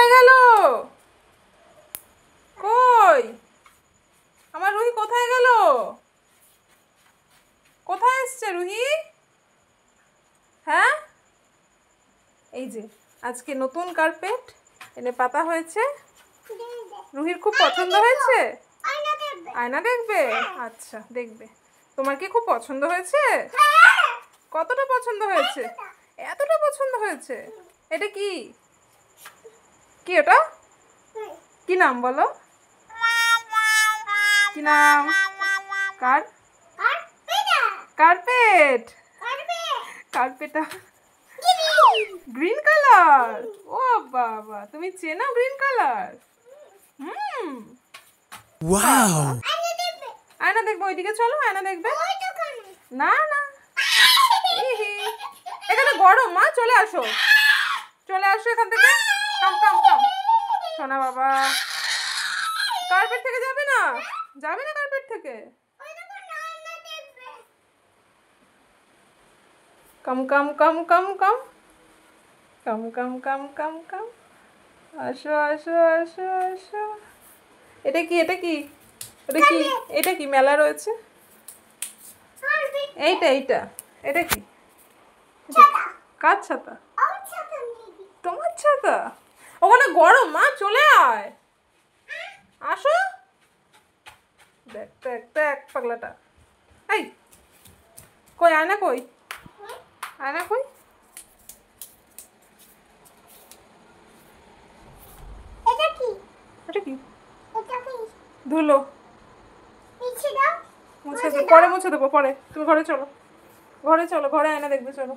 কোথায় গেল? কই আমার রুহি? কোথায় গেল? কোথায় এসছে রুহি? হ্যাঁ, এই যে আজকে নতুন কার্পেট এনে পাতা হয়েছে। রুহির খুব পছন্দ হয়েছে। আয়না দেখবে? আচ্ছা দেখবে। তোমার কি খুব পছন্দ হয়েছে? কতটা পছন্দ হয়েছে? এতটা পছন্দ হয়েছে। এটা কি কি ওটা? কি নাম বলো? কি নাম? কার্পেট। কার্পেটটা গ্রিন কালার। ও বাবা, তুমি চেনো গ্রিন কালার? ওয়াও। আয়না দেখবো, ওইদিকে চলো, আয়না দেখবে। না না, এখানে গরম, মা চলে আসো, চলে আসো এখান থেকে। কাম কাম কাম। সোনা বাবা, কার্পেট থেকে যাবে না, যাবে না কার্পেট থেকে। কাম কাম কাম কাম কাম কাম কাম কাম কাম কাম। আসো আসো আসো আসো। এটা কি? এটা কি? এটা কি? এটা কি মেলা রয়েছে? এইটা এইটা এটা কি? কার ছাতা? তোমার ছাতা? ওখানে গরম, মা চলে আয়, আসো। দেখ দেখ দেখ পাগলাটা। এই কই আয়না? কই আয়না? কই? এটা কি? ধুলো। মুছে দেবো, পরে মুছে দেবো, পরে। তুমি ঘরে চলো, ঘরে চলো, ঘরে আয়না দেখবে, চলো।